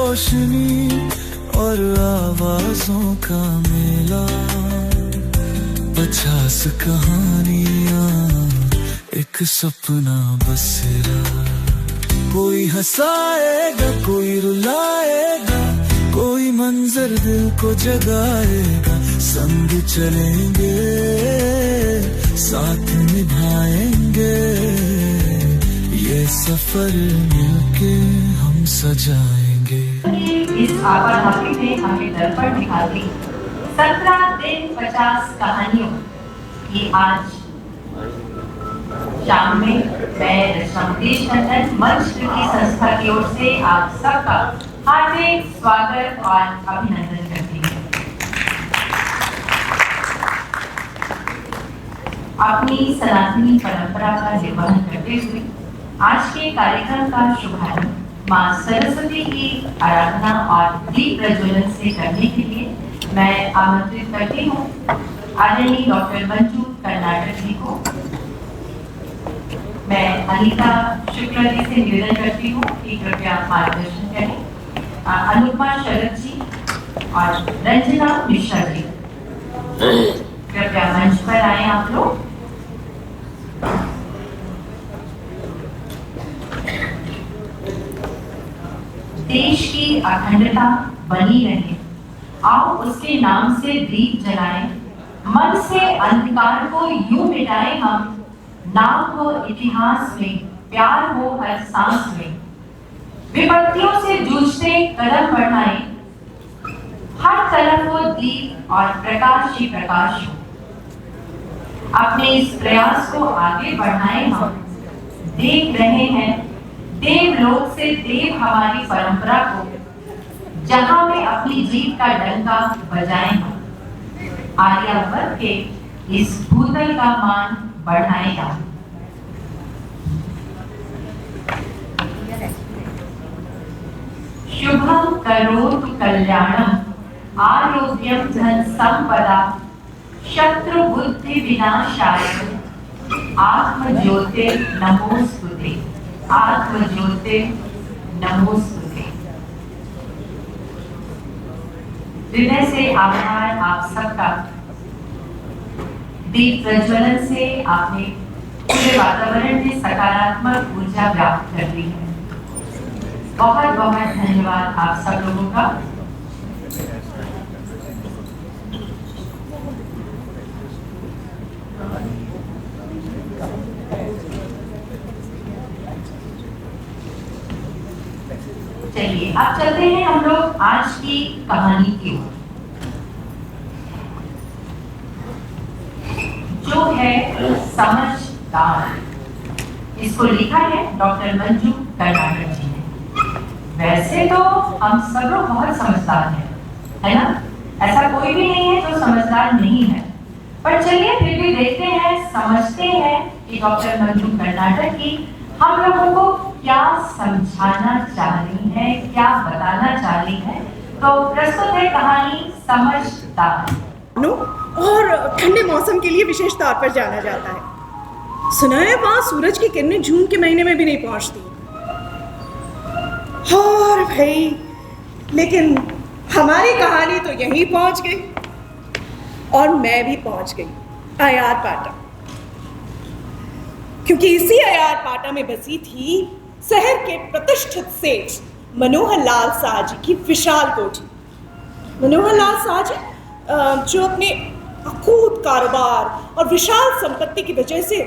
रोशनी और आवाजों का मेला, 50 कहानियां, एक सपना बसेरा। कोई हंसाएगा, कोई रुलाएगा, कोई मंजर दिल को जगाएगा। संग चलेंगे, साथ निभाएंगे, ये सफर मिलके हम सजाएंगे। इस आवाज़ में हमें दर्पण दिखाती 17 दिन 50 कहानियों की आज शाम में मैं रचनामतीश नंदन मंच की संस्था की ओर से आप सबका हार्दिक स्वागत और अभिनंदन करती हूँ। अपनी सनातनी परंपरा का निर्वहन करते हुए आज के कार्यक्रम का शुभारंभ मां सरस्वती की आराधना और दीप प्रज्वलन से करने के लिए मैं आमंत्रित करती हूँ आदरणीय डॉक्टर मंजू कर्नाटक जी को। मैं अनीता शुक्ला जी से निवेदन करती हूँ कि कृपया मार्गदर्शन करें। अनुपमा शरद जी और रंजना मिश्रा जी कृपया मंच पर आए आप लोग। देश की अखंडता बनी रहे, आओ उसके नाम से दीप जलाएं, मन से अंधकार को यूं मिटाएं हम। नाम हो इतिहास में, प्यार हो हर सांस में, विपत्तियों से जूझते कदम बढ़ाएं, हर तरफ हो दीप और प्रकाश ही प्रकाश हो। अपने इस प्रयास को आगे बढ़ाएं हम। देख रहे हैं देवलोक से देव हमारी परंपरा को, जहां में अपनी जीत का डंका बजाएं हम। आर्यावर्त के इस भूतल का मान बढ़ाएगा। शुभम करोतु कल्याणम, आरोग्यम धन संपदा, शत्रु बुद्धि विनाशाय, आत्म ज्योति नमोस्तुते, आत्म ज्योति नमोस्तुते। हृदय से आभार आप सबका। दीप प्रज्वलन से आपने पूरे वातावरण में सकारात्मक ऊर्जा प्राप्त कर दी है। बहुत बहुत धन्यवाद आप सब लोगों का। चलिए अब चलते हैं हम लोग आज की कहानी की ओर, जो है समझदार। इसको लिखा है डॉक्टर मंजू कर्नाटक जी ने। वैसे तो हम सब लोग बहुत समझदार हैं, है ना? ऐसा कोई भी नहीं है जो समझदार नहीं है। पर चलिए फिर भी देखते हैं, समझते हैं कि डॉक्टर मंजू कर्नाटक की हम लोगों को क्या समझाना चाह रही है, क्या बताना चाह रही है। तो प्रस्तुत है कहानी समझदार। और ठंडे मौसम के लिए विशेष तौर पर जाना जाता है। सुना है वहां सूरज की किरणें जून के महीने में भी नहीं पहुंचती। और भाई, लेकिन हमारी कहानी तो यहीं पहुंच गई और मैं भी पहुंच गई अयार पाटा, क्योंकि इसी अयार पाटा में बसी थी शहर के प्रतिष्ठित सेठ मनोहर लाल शाह जी की विशाल कोठी। मनोहर लाल शाह जी जो अपने अकूत कारोबार और विशाल संपत्ति की वजह से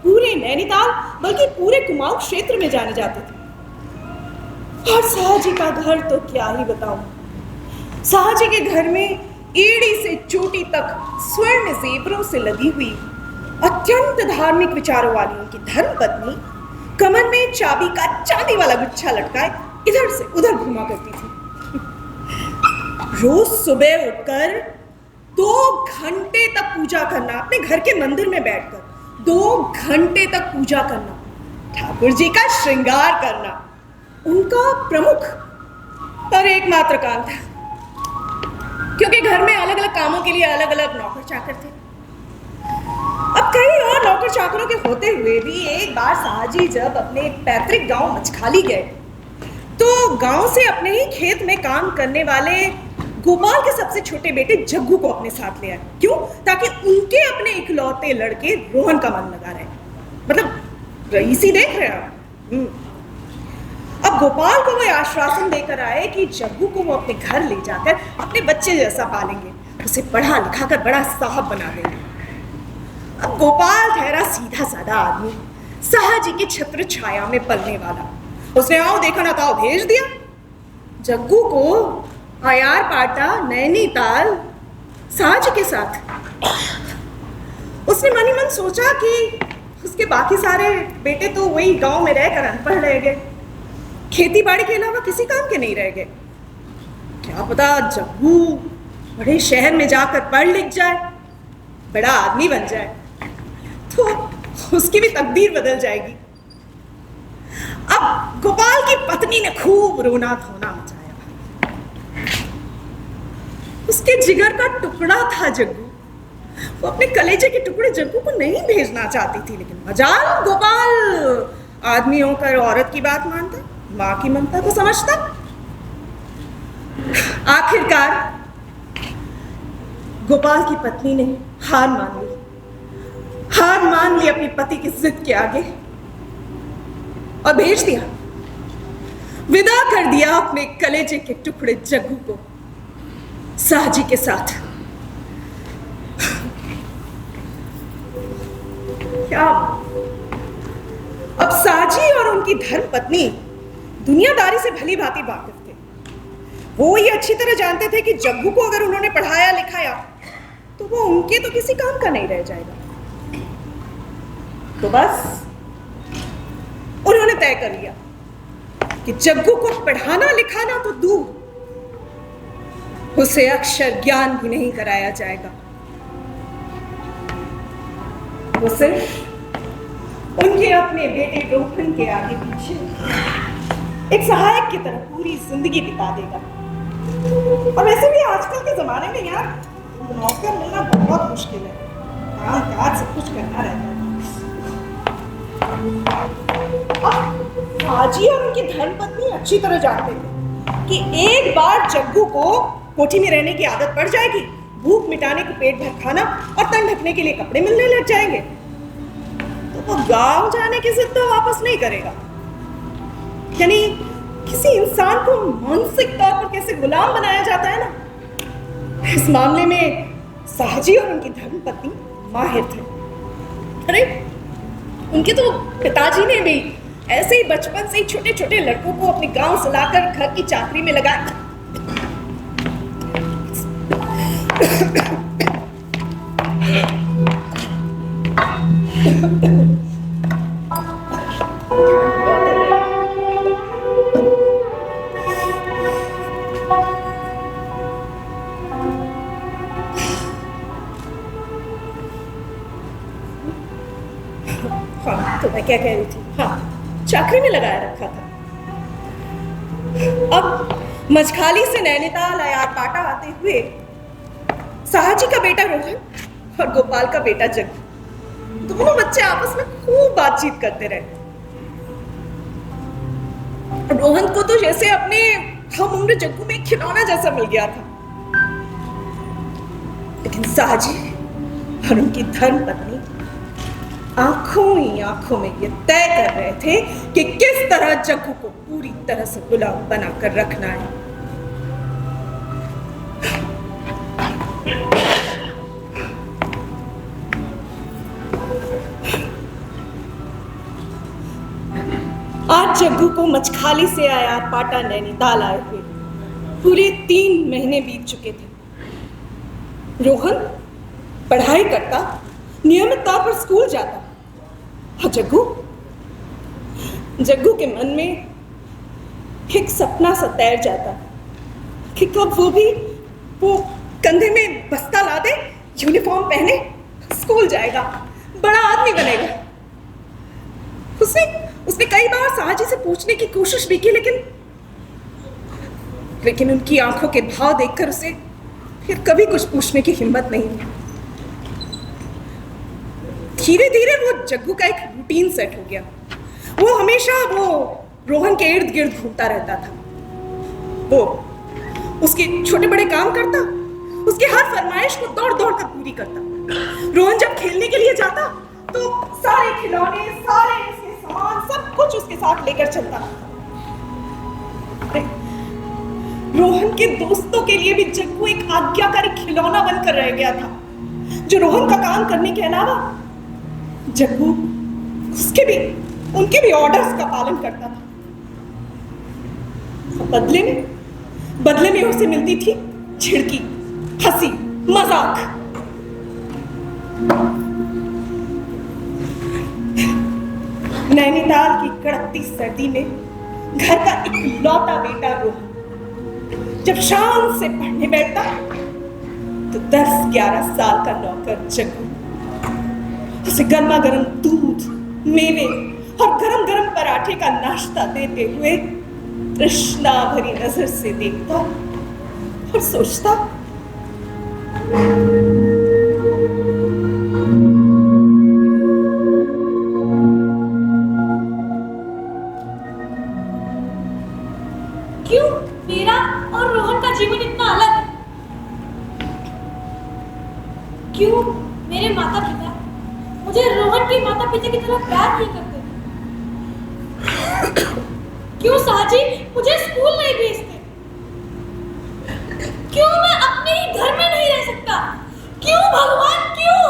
पूरे नैनीताल बल्कि पूरे कुमाऊं क्षेत्र में जाने जाते थे। और शाह जी का घर तो क्या ही बताऊं। शाह जी के घर में एड़ी से चोटी तक स्वर्ण जेवरों से लदी हुई अत्यंत धार्मिक विचारों वाली उनकी धर्मपत्नी कमर में चाबी का चांदी वाला गुच्छा लटकाए इधर से उधर घुमा करती थी। रोज सुबह उठकर 2 घंटे तक पूजा करना, अपने घर के मंदिर में बैठकर 2 घंटे तक पूजा करना, ठाकुर जी का श्रृंगार करना उनका प्रमुख और एकमात्र काम था। क्योंकि घर में अलग अलग कामों के लिए अलग अलग नौकर चाकर थे। अब कई और नौकर चाकरों के होते हुए भी एक बार शाह जी जब अपने पैतृक गांव मचखाली गए तो गांव से अपने ही खेत में काम करने वाले गोपाल के सबसे छोटे बेटे जग्गू को अपने साथ ले आए। क्यों? ताकि उनके अपने इकलौते लड़के रोहन का मन लगा रहे। मतलब रईसी देख रहे हैं आप। अब गोपाल को वो आश्वासन देकर आए कि जग्गू को वो अपने घर ले जाकर अपने बच्चे जैसा पालेंगे, उसे पढ़ा लिखा कर बड़ा साहब बना देंगे। अब गोपाल ठहरा सीधा साधा आदमी, साहजी की छत्र छाया में पलने वाला। उसने आओ देखा ना ताओ भेज दिया जग्गू को आयार पाटा नैनीताल साहजी के साथ। उसने मन ही मन सोचा कि उसके बाकी सारे बेटे तो वही गांव में रहकर अनपढ़ रह गए, खेती बाड़ी के अलावा किसी काम के नहीं रह गए। क्या पता जग्गू बड़े शहर में जाकर पढ़ लिख जाए, बड़ा आदमी बन जाए, तो उसकी भी तकदीर बदल जाएगी। अब गोपाल की पत्नी ने खूब रोना धोना मचाया। उसके जिगर का टुकड़ा था जग्गू। वो अपने कलेजे के टुकड़े जग्गू को नहीं भेजना चाहती थी, लेकिन मजाल गोपाल आदमी होकर औरत की बात मानता, मां की ममता को समझता। आखिरकार गोपाल की पत्नी ने हार मान ली अपनी पति की जिद के आगे और भेज दिया, विदा कर दिया अपने कलेजे के टुकड़े जग्गू को साहजी के साथ। क्या अब साहजी और उनकी धर्म पत्नी दुनियादारी से भली भांति वाकिफ थे। वो ये अच्छी तरह जानते थे कि जग्गू को अगर उन्होंने पढ़ाया लिखाया तो वो उनके तो किसी काम का नहीं रह जाएगा। तो बस उन्होंने तय कर लिया कि जग्गू को पढ़ाना लिखाना तो दूर, उसे अक्षर ज्ञान भी नहीं कराया जाएगा। वो सिर्फ उनके अपने बेटे रोहन के आगे पीछे एक सहायक की तरह पूरी जिंदगी बिता देगा। और वैसे भी आजकल के जमाने में यार नौकर मिलना बहुत मुश्किल है, काम काज सब कुछ करना रहता है। हाजी और उनकी धर्मपत्नी अच्छी तरह जानते थे कि एक बार जग्गू को कोठी में रहने की आदत पड़ जाएगी, भूख मिटाने को पेट भर खाना और तन ढकने के लिए कपड़े मिलने लग जाएंगे, तो वो गांव जाने की जिद तो वापस नहीं करेगा। यानी किसी इंसान को मानसिक तौर पर कैसे गुलाम बनाया जाता है ना, इस मामले में साहजी और उनकी धर्मपत्नी माहिर थे। अरे उनके तो पिताजी ने भी ऐसे ही बचपन से ही छोटे छोटे लड़कों को अपने गांव से लाकर घर की चाकरी में लगाया। हाँ, तो मैं क्या कह रही थी? हाँ, चाकरी में लगाया रखा था। अब मझखाली से नैनीताल आयार पाटा आते हुए साहजी का बेटा रोहन और गोपाल का बेटा जग्गू, दोनों बच्चे आपस में खूब बातचीत करते रहे। रोहन को तो जैसे अपने हम उम्र जग्गू में खिलौना जैसा मिल गया था, लेकिन साहजी और उनकी धर्म पत्नी आंखों ही आंखों में ये तय कर रहे थे कि किस तरह जग्गू को पूरी तरह से गुलाम बनाकर रखना है। आज जग्गू को मचखाली से आयार पाटा नैनीताल आए हुए पूरे 3 महीने बीत चुके थे। रोहन पढ़ाई करता, नियमित तौर पर स्कूल जाता, और जग्गू के मन में एक सपना सा तैर जाता कि कब वो कंधे में बस्ता ला दे, यूनिफॉर्म पहने स्कूल जाएगा, बड़ा आदमी बनेगा। उसने कई बार साहजी से पूछने की कोशिश भी की, लेकिन उनकी आंखों के भाव देखकर उसे फिर कभी कुछ पूछने की हिम्मत नहीं हुई। धीरे धीरे वो जग्गू का एक रूटीन सेट हो गया। वो हमेशा रोहन के इर्द गिर्द घूमता रहता था, वो उसके छोटे बड़े काम करता, उसकी हर फरमाइश को दौड़ दौड़ कर पूरी करता। रोहन जब खेलने के लिए जाता तो सारे खिलौने, सारे उसके सामान, सब कुछ उसके साथ लेकर चलता। रोहन के दोस्तों के लिए भी जग्गू एक आज्ञाकारी खिलौना बनकर रह गया था, जो रोहन का काम करने के अलावा जग्गू उनके भी ऑर्डर्स का पालन करता था। बदले में उसे मिलती थी झिड़की, हंसी, मजाक। नैनीताल की कड़कती सर्दी में घर का इकलौता बेटा रोहन जब शाम से पढ़ने बैठता तो 10-11 साल का नौकर जग्गू उसे गर्मा गर्म दूध, मेवे और गरम गरम पराठे का नाश्ता देते हुए तृष्णा भरी नजर से देखता और सोचता, क्यों मेरा और रोहन का जीवन इतना अलग है? क्यों मेरे माता पिता मुझे रोहन के माता पिता की तरह प्यार नहीं करते? क्यों साजी मुझे स्कूल नहीं भेजते? क्यों मैं अपने ही घर में नहीं रह सकता? क्यों भगवान, क्यों?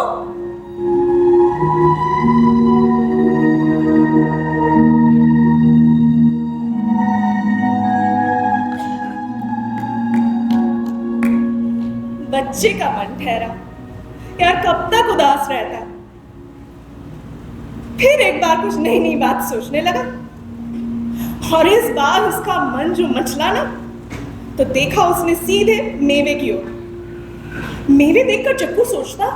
बच्चे का मन ठहरा यार कब तक उदास रहता। फिर एक बार कुछ नई बात सोचने लगा और इस बार उसका मन जो मचला ना तो देखा उसने सीधे मेवे की ओर। मेवे देखकर जग्गू सोचता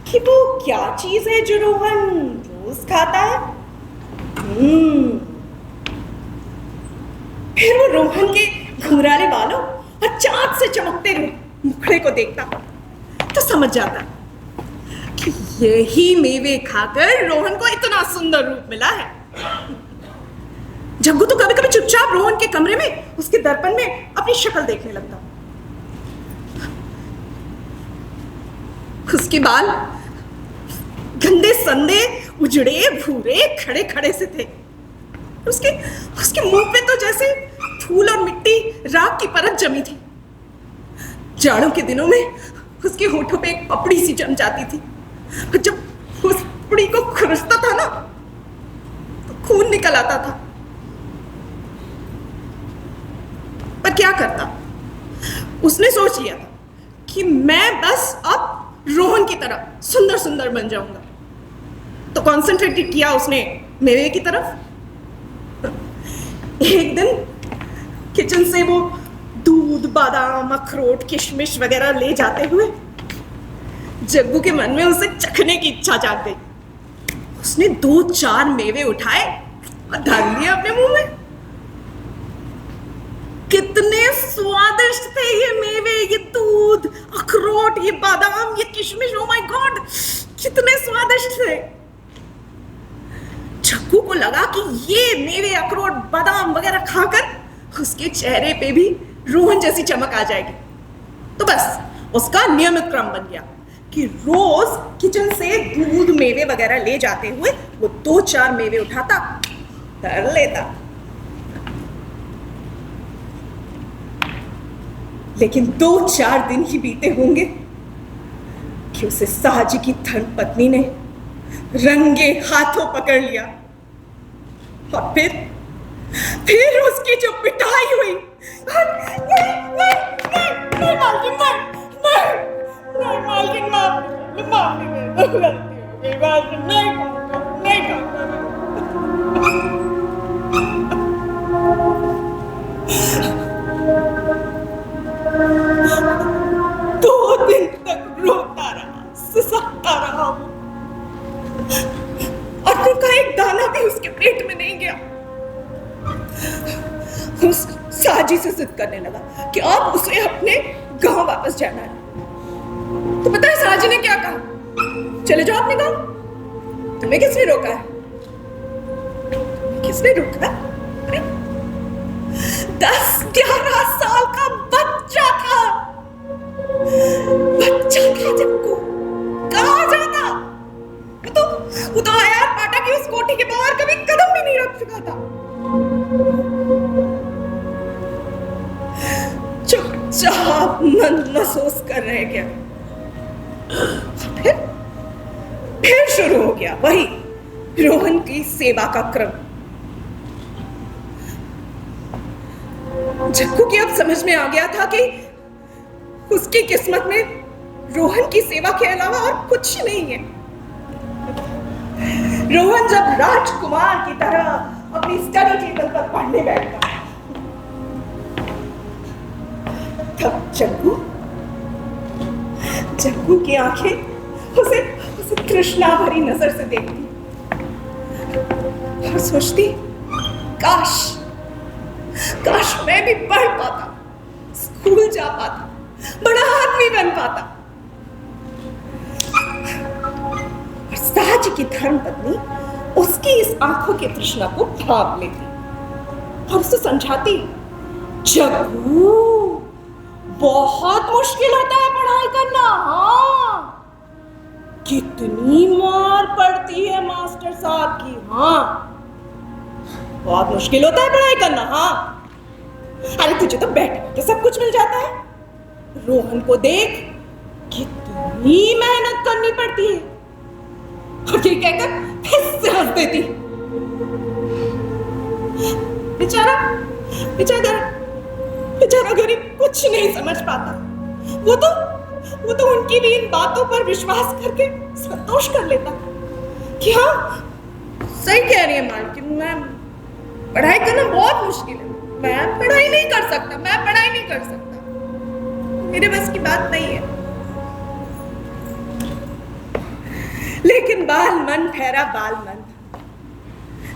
कि वो क्या चीज है जो रोहन रोज खाता है। फिर वो रोहन के घुंघराले बालों और चाँद से चमकते मुखड़े को देखता तो समझ जाता कि यही मेवे खाकर रोहन को इतना सुंदर रूप मिला है। जग्गू तो कभी कभी चुपचाप रोहन के कमरे में उसके दर्पण में अपनी शक्ल देखने लगता। उसके बाल गंदे संदे, उजड़े, भूरे, खड़े खड़े से थे। उसके मुंह पे तो जैसे धूल और मिट्टी, राख की परत जमी थी। जाड़ों के दिनों में उसके होठों पे एक पपड़ी सी जम जाती थी। जब उस पपड़ी को खुरचता था ना तो खून निकल आता था। पर क्या करता, उसने सोच लिया था कि मैं बस अब रोहन की तरह सुंदर सुंदर बन जाऊंगा। तो कॉन्सेंट्रेट किया उसने मेवे की तरफ। एक दिन किचन से वो दूध, बादाम, अखरोट, किशमिश वगैरह ले जाते हुए जग्गू के मन में उसे चखने की इच्छा जाग गई। उसने 2-4 मेवे उठाए और डाल दिए अपने मुंह में। कितने स्वादिष्ट थे ये मेवे, ये दूध, अखरोट, ये बादाम, ये किशमिश। ओ माय गॉड, कितने स्वादिष्ट थे। जग्गू को लगा कि ये मेवे, अखरोट, बादाम वगैरह खाकर उसके चेहरे पे भी रोहन जैसी चमक आ जाएगी। तो बस उसका नियमित क्रम बन गया कि रोज किचन से दूध, मेवे वगैरह ले जाते हुए वो 2-4 मेवे उठाता, धर लेता। लेकिन 2-4 दिन ही बीते होंगे कि उसे साहजी की धर्म पत्नी ने रंगे हाथों पकड़ लिया और फिर उसकी जो पिटाई हुई। नहीं मालकिन, नहीं मालकिन, माफ नहीं खाऊंगा। 2 दिन तक रोता रहा, सुसाता रहा और उनका एक दाना भी उसके पेट में नहीं गया। उस साजी से जिद करने लगा कि अब उसे अपने गांव वापस जाना है। तो पता है साजी ने क्या कहा? चले जाओ अपने गांव। तुम्हें किसने रोका है? किसने रोका? अरे 10-11 साल का बच्चा था जग्गू। कहाँ जाता? वो तो आया पाटा की उस कोठी के बाहर कभी कदम भी नहीं रख चुका था। चुपचाप मन महसूस कर रहे क्या? फिर शुरू हो गया वही रोहन की सेवा का क्रम। जग्गू की अब समझ में आ गया था कि उसकी किस्मत में रोहन की सेवा के अलावा और कुछ नहीं है। रोहन जब राजकुमार की तरह अपनी स्टडी टेबल पर पढ़ने बैठता तब जग्गू की आंखें उसे तृष्णा भरी नजर से देखती और सोचती, काश मैं भी पढ़ पाता, स्कूल जा पाता, बड़ा आदमी बन पाता। और साहजी की धर्मपत्नी उसकी इस आंखों की तृष्णा को भाप लेती और उसे समझाती, जग्गू बहुत मुश्किल होता है पढ़ाई करना। हाँ, कितनी मार पड़ती है मास्टर साहब की। हाँ, बहुत मुश्किल होता है पढ़ाई करना। हाँ, अरे तुझे तो बैठे बैठे सब कुछ मिल जाता है। रोहन को देख, कितनी मेहनत करनी पड़ती है। और ये कहकर फिर से हंस देती। बेचारा गरीब कुछ नहीं समझ पाता। वो तो उनकी भी इन बातों पर विश्वास करके संतोष कर लेता कि हाँ, सही कह रही है मालकिन, मैं पढ़ाई करना बहुत मुश्किल है, मैं पढ़ाई नहीं कर सकता, मेरे बस की बात नहीं है। लेकिन बाल मन ठहरा बाल मन,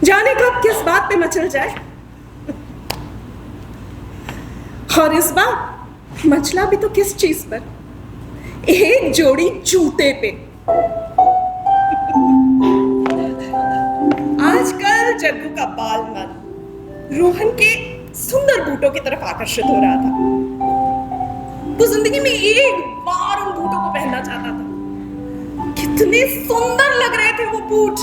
जाने कब किस बात पे मचल जाए। और इस बार मचला भी तो किस चीज पर? एक जोड़ी जूते पे। आजकल जग्गू का बाल मन रोहन के सुंदर बूटों की तरफ आकर्षित हो रहा था। वो जिंदगी में एक बार उन बूटों को पहनना चाहता था। कितने सुंदर लग रहे थे वो बूट।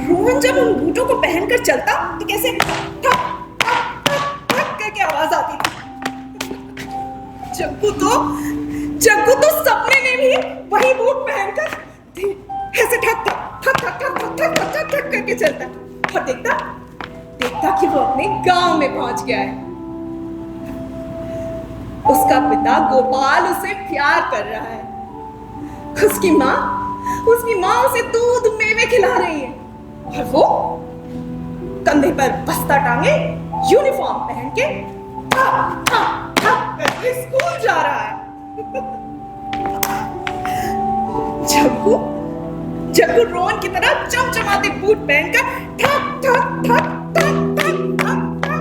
रोहन जब उन बूटों को पहनकर चलता तो कैसे ठक ठक ठक ठक करके आवाज आती थी। जग्गू तो सपने में भी वही बूट पहनकर ऐसे ठक ठक ठक ठक ठक ठक ठक ठक ठक करके चलता और देखता कि वो अपने गांव में पहुंच गया है। उसका पिता गोपाल उसे प्यार कर रहा है। उसकी माँ उसे दूध मेवे खिला रही है और वो कंधे पर बस्ता टांगे यूनिफॉर्म पहन के ठक ठक ठक करके स्कूल जा रहा है। जग्गू रोहन की तरह चमचमाते बूट पहनकर ठक ठक ठक ठक ठक ठक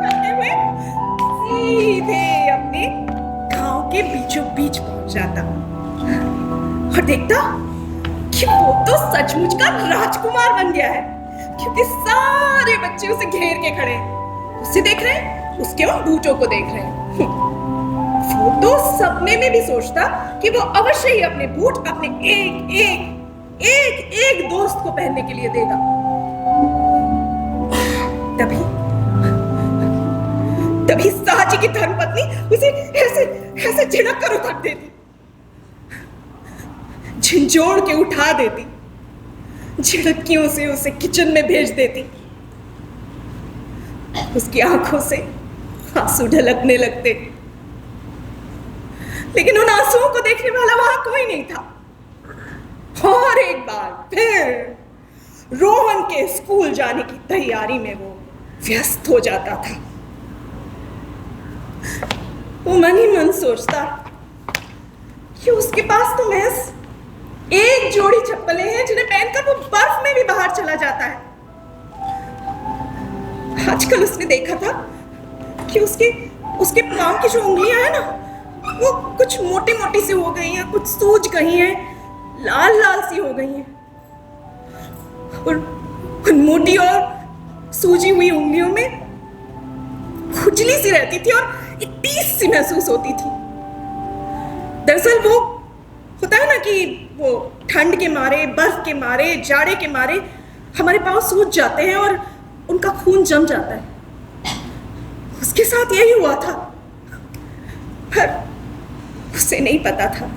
करते हुए सीधे अपने गांव के बीचों बीच पहुंच जाता और देखता कि वो तो सचमुच का राजकुमार बन गया है, क्योंकि सारे बच्चे उसे घेर के खड़े हैं, उसे देख रहे हैं, उसके उन बूटों को देख रहे हैं। वो तो सपने में भी सोचता कि वो अवश्य ही अपने बूट अपने एक दोस्त को पहनने के लिए देगा। तभी साहजी की धर्मपत्नी उसे ऐसे झिड़क कर उठा देती, झिंझोड़ के उठा देती, झिड़कियों से उसे किचन में भेज देती। उसकी आंखों से आंसू ढलकने लगते, लेकिन उन आंसुओं को देखने वाला वहां कोई नहीं था। और एक बार फिर रोहन के स्कूल जाने की तैयारी में वो व्यस्त हो जाता था। वो मन ही मन सोचता कि उसके पास तो महज एक जोड़ी चप्पलें हैं जिन्हें पहनकर वो बर्फ में भी बाहर चला जाता है। आजकल उसने देखा था कि उसके पांव की जो उंगलियां हैं ना, वो कुछ मोटी मोटी सी हो गई हैं, कुछ सूज गई हैं, लाल लाल सी हो गई हैं। और उन मोटी और सूजी हुई उंगलियों में खुजली सी रहती थी और एक टीस सी महसूस होती थी। दरअसल वो होता है ना कि वो ठंड के मारे, बर्फ के मारे, जाड़े के मारे हमारे पाँव सूज जाते हैं और उनका खून जम जाता है। उसके साथ यही हुआ था, पर उसे नहीं पता था,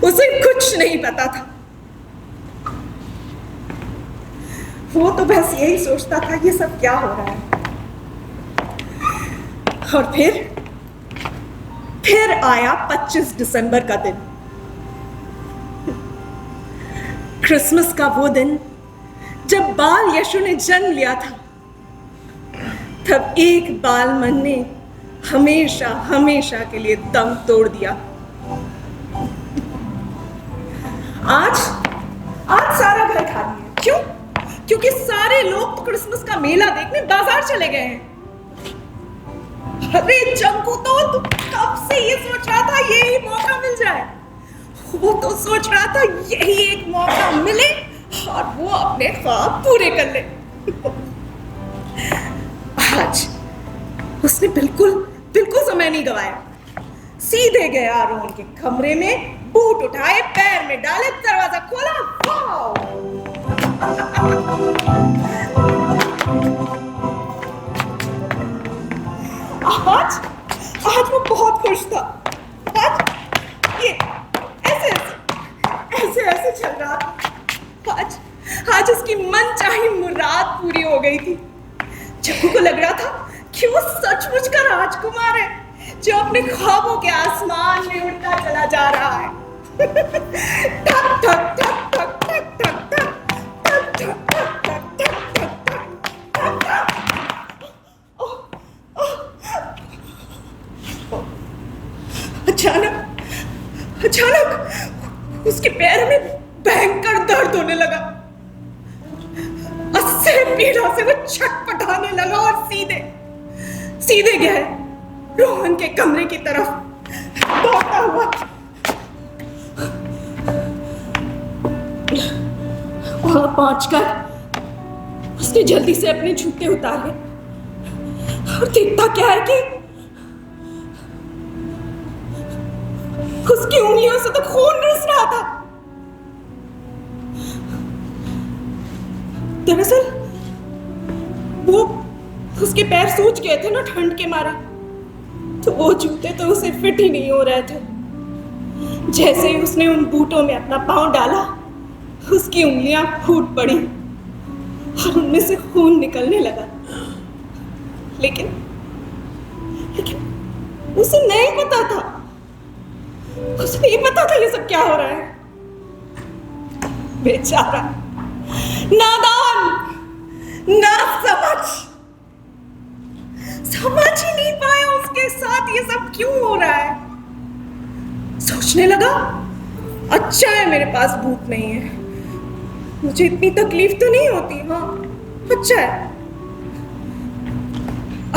उसे कुछ नहीं पता था। वो तो बस यही सोचता था ये सब क्या हो रहा है। और फिर आया 25 दिसंबर का दिन, क्रिसमस का वो दिन जब बाल यीशु ने जन्म लिया था। तब एक बाल मन ने हमेशा हमेशा के लिए दम तोड़ दिया। आज सारा घर खाली है। क्यों? क्योंकि सारे लोग तो क्रिसमस का मेला देखने बाजार चले गए हैं। अरे चंकू तो कब से ये सोच रहा था यही मौका मिल जाए। वो तो सोच रहा था यही एक मौका मिले और वो अपने ख्वाब पूरे कर ले। आज उसने बिल्कुल समय नहीं गवाया। सीधे गया रोहन के कमरे में, बूट उठाए, पैर में डाले, दरवाजा खोला। आज वो बहुत खुश था। आज ये ऐसे चल रहा था। आज उसकी मन चाही मुराद पूरी हो गई थी। चक्कू को लग रहा था कि वो सचमुच का राजकुमार है जो अपने ख्वाबों के आसमान में उड़ता चला जा रहा है। ठक ठक ठक ठक ठक ठक ठक ठक ठक ठक ठक ठक। अचानक उसके पैर में भयंकर दर्द होने लगा। असह्य पीड़ा से वो छटपटाने लगा और सीधे गया रोहन के कमरे की तरफ दौड़ता हुआ। वहां पहुंचकर उसने जल्दी से अपने जूते उतारे और देखता क्या है कि उसकी उंगलियों से तो खून रिस रहा था। दरअसल वो उसके पैर सूज गए थे ना ठंड के मारे, तो वो जूते तो उसे फिट ही नहीं हो रहे थे। जैसे ही उसने उन बूटों में अपना पांव डाला, उसकी उंगलियां फूट पड़ी और उनमें से खून निकलने लगा। लेकिन उसे नहीं पता था, उसे नहीं पता था ये सब क्या हो रहा है। बेचारा नादान, ना समझ ही नहीं पाया उसके साथ ये सब क्यों हो रहा है। सोचने लगा, अच्छा है मेरे पास भूत नहीं है, मुझे इतनी तकलीफ तो नहीं होती। हाँ अच्छा है।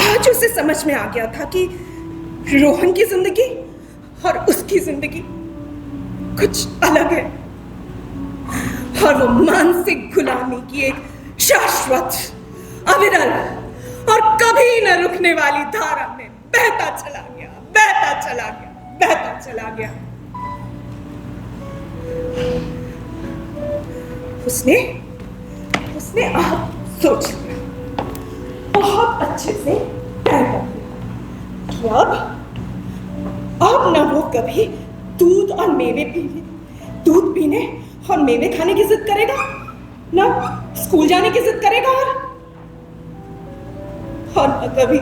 आज उसे समझ में आ गया था कि रोहन की जिंदगी और उसकी जिंदगी कुछ अलग है और वो मानसिक गुलामी की एक शाश्वत, अविरल और कभी न रुकने वाली धारा में बहता चला गया। उसने आप सोच लिया, बहुत अच्छे से तय कर लिया कि अब न वो कभी दूध पीने और मेवे खाने की जिद करेगा, ना स्कूल जाने की जिद करेगा और न कभी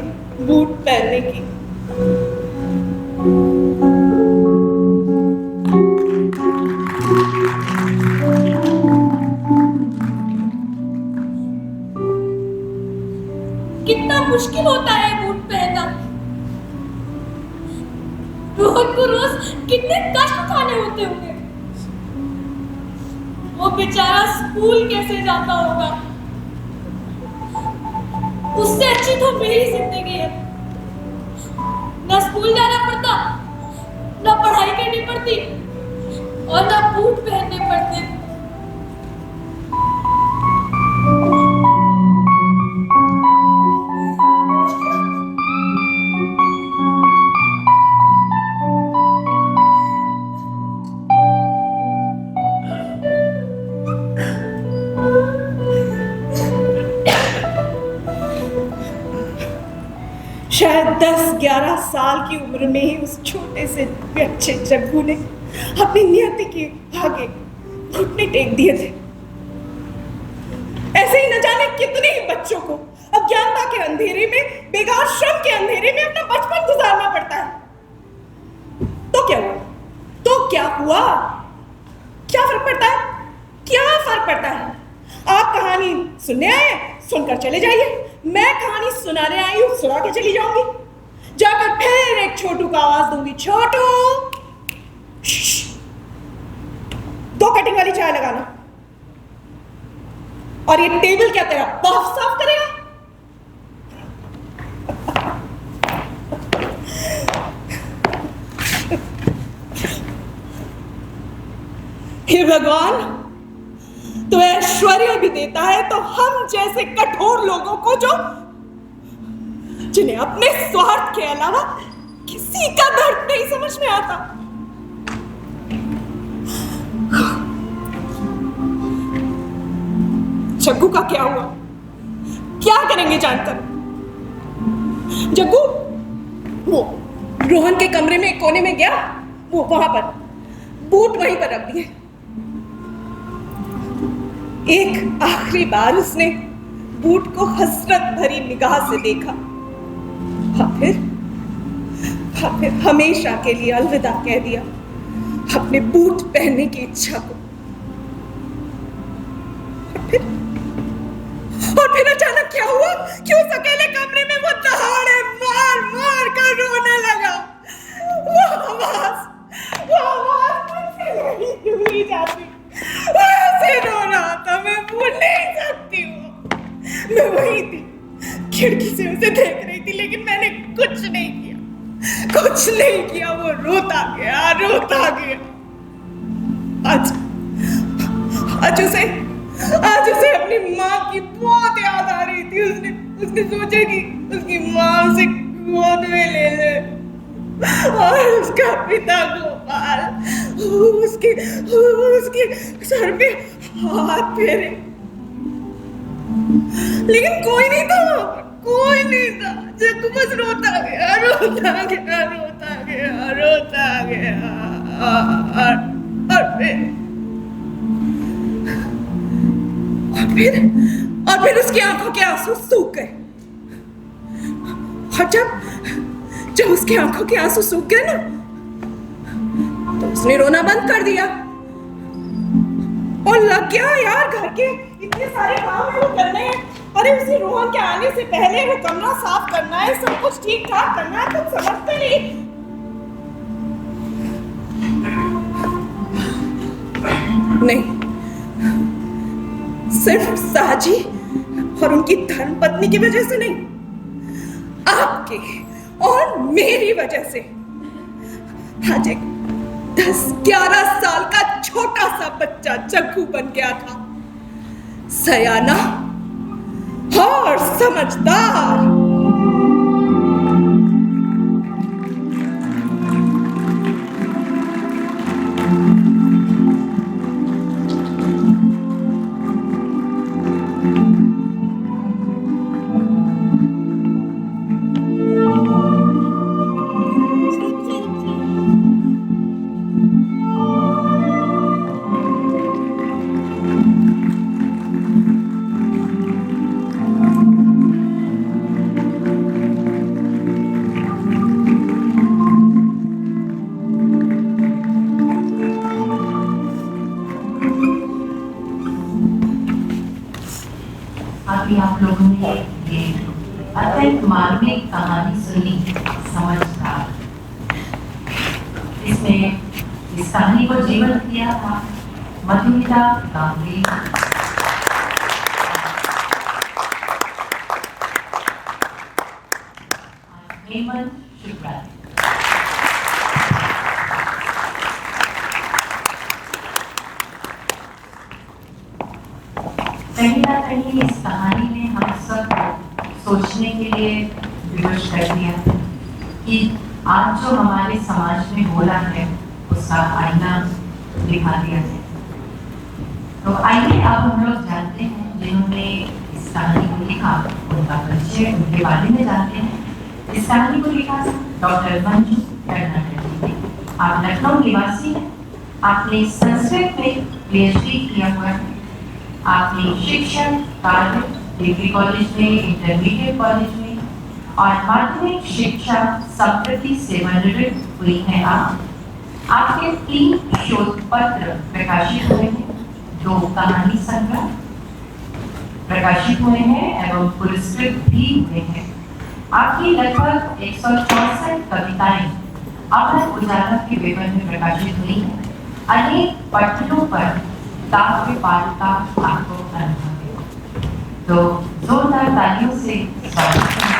बूट पहनने की। कितना मुश्किल होता है बूट पहनना। रोहन को रोज कितने कष्ट उठाने होते होंगे। वो बेचारा स्कूल कैसे जाता होगा। उससे अच्छी तो मेरी जिंदगी है। ना स्कूल जाना पड़ता, ना पढ़ाई करनी पड़ती और ना बूट पहनने पड़ते। शायद 10-11 साल की उम्र में ही उस छोटे से बच्चे जग्गू ने अपनी नियति के आगे घुटने टेक दिए थे। ऐसे ही न जाने कितने ही बच्चों को अज्ञानता के अंधेरे में, बेकार श्रम के अंधेरे में अपना बचपन गुजारना पड़ता है। तो क्या हुआ? क्या फर्क पड़ता है? क्या फर्क पड़ता है? आप कहानी सुनने आए, सुनकर चले जाइए। मैं कहानी सुनाने आई हूं, सुना के चली जाऊंगी। जाकर फिर एक छोटू का आवाज दूंगी, छोटू 2 कटिंग वाली चाय लगाना। और ये टेबल क्या तेरा बाप साफ करेगा? हे भगवान, तो ऐश्वर्य भी देता है तो हम जैसे कठोर लोगों को, जिन्हें अपने स्वार्थ के अलावा किसी का दर्द नहीं समझ में आता। जग्गू का क्या हुआ? क्या करेंगे जानकर? जग्गू वो रोहन के कमरे में कोने में गया, वो वहां पर बूट वहीं पर रख दिए। एक आखिरी बार उसने बूट को हसरत भरी निगाह से देखा, फिर हमेशा के लिए अलविदा कह दिया अपने बूट पहनने की इच्छा को। और फिर अचानक क्या हुआ कि उस अकेले कमरे में वो दहाड़े मार मार कर रोने लगा। वो आवाज मुझसे नहीं भूली जाती। ऐसे रो रहा था, मैं भूल नहीं सकती हूँ। मैं वही थी, खिड़की से उसे देख रही थी, लेकिन मैंने कुछ नहीं किया। वो रोता गया। आज उसे अपनी माँ की बहुत याद आ रही थी। उसने सोचा कि उसकी माँ उसे गोद में ले ले और उसका पिता गोपाल उसके सर पे हाथ फेरे, लेकिन कोई नहीं था। जग्गू बस रोता गया। और फिर उसकी आंखों के आंसू सूख गए। और जब उसकी आंखों के आंसू सूख गए ना, तो उसने रोना बंद कर दिया और लग गया यार घर के इतने सारे काम है वो करने हैं। अरे उसी रोहन के आने से पहले वो कमरा साफ करना है, सब कुछ ठीक ठाक करना है। तुम समझते नहीं, सिर्फ साजी और उनकी धर्मपत्नी की वजह से नहीं, आपके और मेरी वजह से आज एक 10-11 साल का छोटा सा बच्चा जग्गू बन गया था, सयाना और समझदार। आप लोगों ने ये अत्यंत मार्मिक कहानी सुनी, समझदार। इसमें इस कहानी को जीवन दिया था मधुमिता गांगुली, हेमंत शुक्ला। कहीं ना कहीं इस कहानी ने हम सब सोचने के लिए विवश कर दिया कि आज जो हमारे समाज में हो रहा है उसका आईना दिखा दिया है। तो आइए अब हम लोग जानते हैं जिन्होंने इस कहानी को लिखा, उनका परिचय, उनके बारे में जानते हैं। इस कहानी को लिखा डॉक्टर मंजू कर्नाटक ने। आप लखनऊ निवासी हैं। आपने संस्कृत में पीएचडी किया हुआ है। आपने शिक्षण कार्य डिग्री कॉलेज में, इंटरमीडिएट कॉलेज में और माध्यमिक शिक्षा संप्रति सेवानिवृत्त हुई है। आपके 3 शोध पत्र प्रकाशित हुए हैं, 2 कहानी संग्रह प्रकाशित हुए हैं एवं पुरस्कृत भी हुए हैं। आपकी लगभग 164 कविताएं अमर उजाला के पेपर में प्रकाशित हुई हैं। अनेक पटलों पर काव्य पाठ का आपको अनुभव है। तो जोरदार तालियों से स्वागत